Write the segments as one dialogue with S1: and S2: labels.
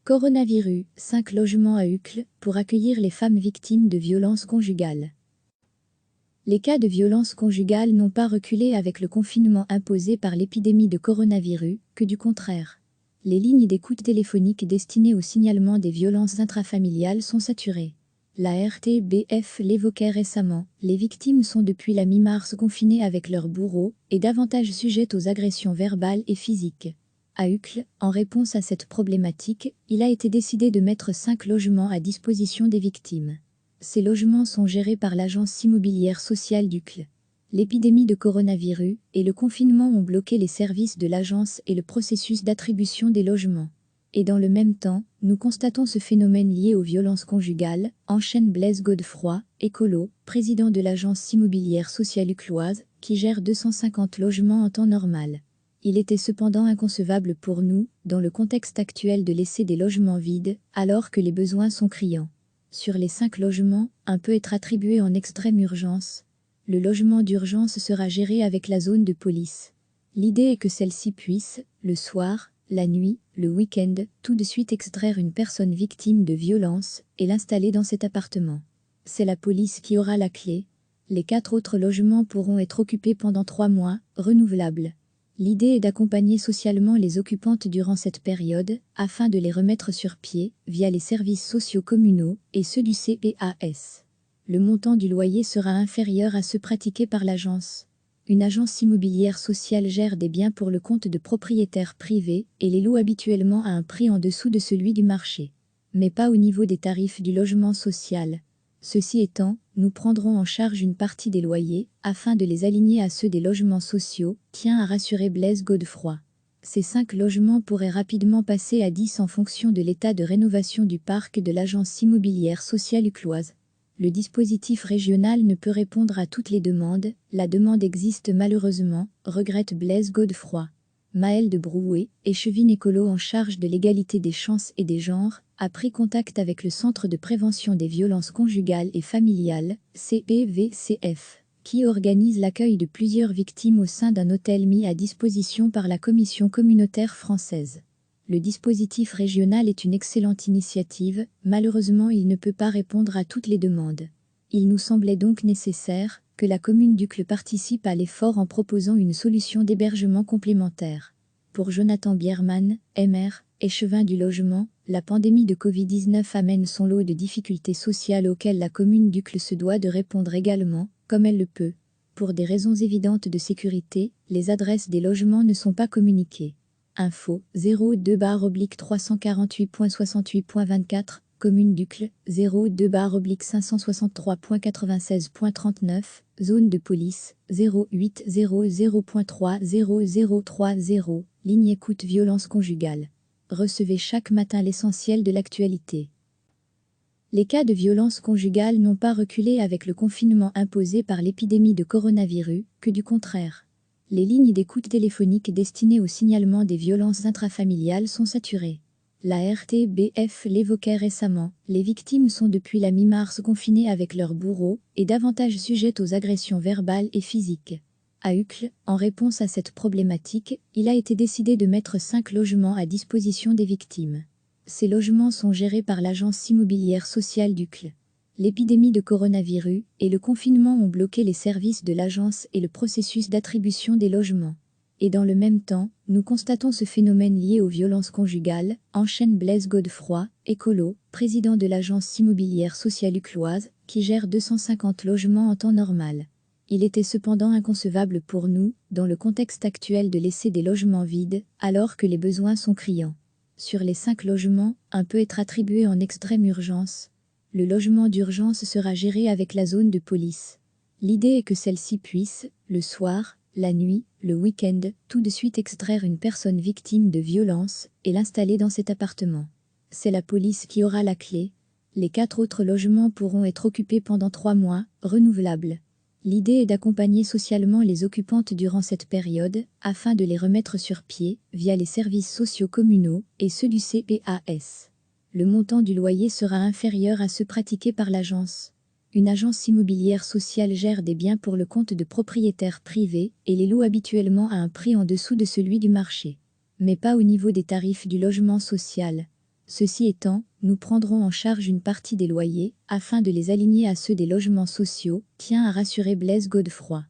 S1: Coronavirus, 5 logements à Uccle pour accueillir les femmes victimes de violences conjugales. Les cas de violences conjugales n'ont pas reculé avec le confinement imposé par l'épidémie de coronavirus, que du contraire. Les lignes d'écoute téléphonique destinées au signalement des violences intrafamiliales sont saturées. La RTBF l'évoquait récemment, les victimes sont depuis la mi-mars confinées avec leurs bourreaux et davantage sujettes aux agressions verbales et physiques. À Uccle, en réponse à cette problématique, il a été décidé de mettre 5 logements à disposition des victimes. Ces logements sont gérés par l'agence immobilière sociale d'Uccle. L'épidémie de coronavirus et le confinement ont bloqué les services de l'agence et le processus d'attribution des logements. Et dans le même temps, nous constatons ce phénomène lié aux violences conjugales, enchaîne Blaise Godefroy, écolo, président de l'agence immobilière sociale ucloise, qui gère 250 logements en temps normal. Il était cependant inconcevable pour nous, dans le contexte actuel, de laisser des logements vides, alors que les besoins sont criants. Sur les 5 logements, un peut être attribué en extrême urgence. Le logement d'urgence sera géré avec la zone de police. L'idée est que celle-ci puisse, le soir, la nuit, le week-end, tout de suite extraire une personne victime de violence et l'installer dans cet appartement. C'est la police qui aura la clé. Les 4 autres logements pourront être occupés pendant 3 mois, renouvelables. L'idée est d'accompagner socialement les occupantes durant cette période, afin de les remettre sur pied, via les services sociaux communaux et ceux du CPAS. Le montant du loyer sera inférieur à ceux pratiqués par l'agence. Une agence immobilière sociale gère des biens pour le compte de propriétaires privés et les loue habituellement à un prix en dessous de celui du marché. Mais pas au niveau des tarifs du logement social. Ceci étant, nous prendrons en charge une partie des loyers, afin de les aligner à ceux des logements sociaux, tient à rassurer Blaise Godefroy. Ces 5 logements pourraient rapidement passer à 10 en fonction de l'état de rénovation du parc de l'agence immobilière sociale ucloise. Le dispositif régional ne peut répondre à toutes les demandes, la demande existe malheureusement, regrette Blaise Godefroy. Maëlle de Brouet, échevine écolo en charge de l'égalité des chances et des genres, a pris contact avec le Centre de prévention des violences conjugales et familiales, CPVCF, qui organise l'accueil de plusieurs victimes au sein d'un hôtel mis à disposition par la Commission communautaire française. Le dispositif régional est une excellente initiative, malheureusement il ne peut pas répondre à toutes les demandes. Il nous semblait donc nécessaire que la commune d'Uccle participe à l'effort en proposant une solution d'hébergement complémentaire. Pour Jonathan Bierman, MR, échevin du logement, la pandémie de Covid-19 amène son lot de difficultés sociales auxquelles la commune d'Uccle se doit de répondre également, comme elle le peut. Pour des raisons évidentes de sécurité, les adresses des logements ne sont pas communiquées. Info 02-348.68.24, commune d'Uccle, 02-563.96.39, zone de police, 0800.3030, ligne écoute violence conjugale. Recevez chaque matin l'essentiel de l'actualité. Les cas de violence conjugale n'ont pas reculé avec le confinement imposé par l'épidémie de coronavirus, que du contraire. Les lignes d'écoute téléphonique destinées au signalement des violences intrafamiliales sont saturées. La RTBF l'évoquait récemment, les victimes sont depuis la mi-mars confinées avec leurs bourreaux et davantage sujettes aux agressions verbales et physiques. À Uccle, en réponse à cette problématique, il a été décidé de mettre 5 logements à disposition des victimes. Ces logements sont gérés par l'agence immobilière sociale d'Uccle. L'épidémie de coronavirus et le confinement ont bloqué les services de l'agence et le processus d'attribution des logements. Et dans le même temps, nous constatons ce phénomène lié aux violences conjugales, enchaîne Blaise Godefroy, écolo, président de l'agence immobilière sociale ucloise, qui gère 250 logements en temps normal. Il était cependant inconcevable pour nous, dans le contexte actuel, de laisser des logements vides, alors que les besoins sont criants. Sur les 5 logements, un peut être attribué en extrême urgence. Le logement d'urgence sera géré avec la zone de police. L'idée est que celle-ci puisse, le soir, la nuit, le week-end, tout de suite extraire une personne victime de violence et l'installer dans cet appartement. C'est la police qui aura la clé. Les 4 autres logements pourront être occupés pendant 3 mois, renouvelables. L'idée est d'accompagner socialement les occupantes durant cette période, afin de les remettre sur pied, via les services sociaux communaux et ceux du CPAS. Le montant du loyer sera inférieur à ceux pratiqués par l'agence. Une agence immobilière sociale gère des biens pour le compte de propriétaires privés et les loue habituellement à un prix en dessous de celui du marché. Mais pas au niveau des tarifs du logement social. Ceci étant, nous prendrons en charge une partie des loyers, afin de les aligner à ceux des logements sociaux, tient à rassurer Blaise Godefroy.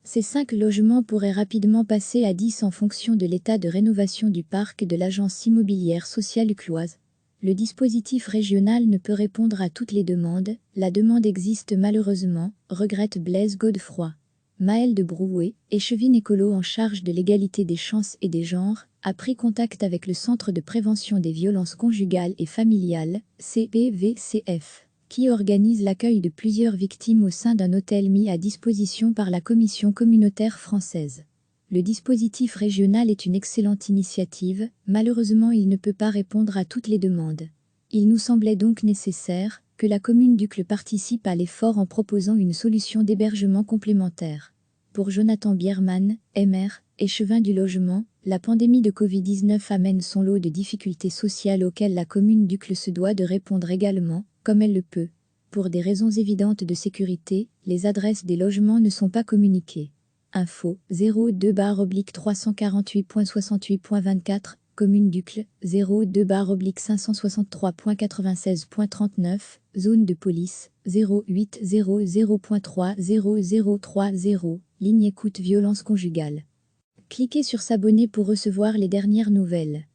S1: Ces 5 logements pourraient rapidement passer à 10 en fonction de l'état de rénovation du parc de l'agence immobilière sociale ucloise. Le dispositif régional ne peut répondre à toutes les demandes, la demande existe malheureusement, regrette Blaise Godefroy. Maëlle de Brouet, échevine écolo en charge de l'égalité des chances et des genres, a pris contact avec le Centre de prévention des violences conjugales et familiales, CPVCF, qui organise l'accueil de plusieurs victimes au sein d'un hôtel mis à disposition par la Commission communautaire française. Le dispositif régional est une excellente initiative, malheureusement il ne peut pas répondre à toutes les demandes. Il nous semblait donc nécessaire que la commune d'Uccle participe à l'effort en proposant une solution d'hébergement complémentaire. Pour Jonathan Biermann, MR, échevin du logement, la pandémie de Covid-19 amène son lot de difficultés sociales auxquelles la commune d'Uccle se doit de répondre également, comme elle le peut. Pour des raisons évidentes de sécurité, les adresses des logements ne sont pas communiquées. Info 02-348.68.24, commune d'Uccle, 02-563.96.39, zone de police, 0800.3030, ligne écoute violence conjugale. Cliquez sur s'abonner pour recevoir les dernières nouvelles.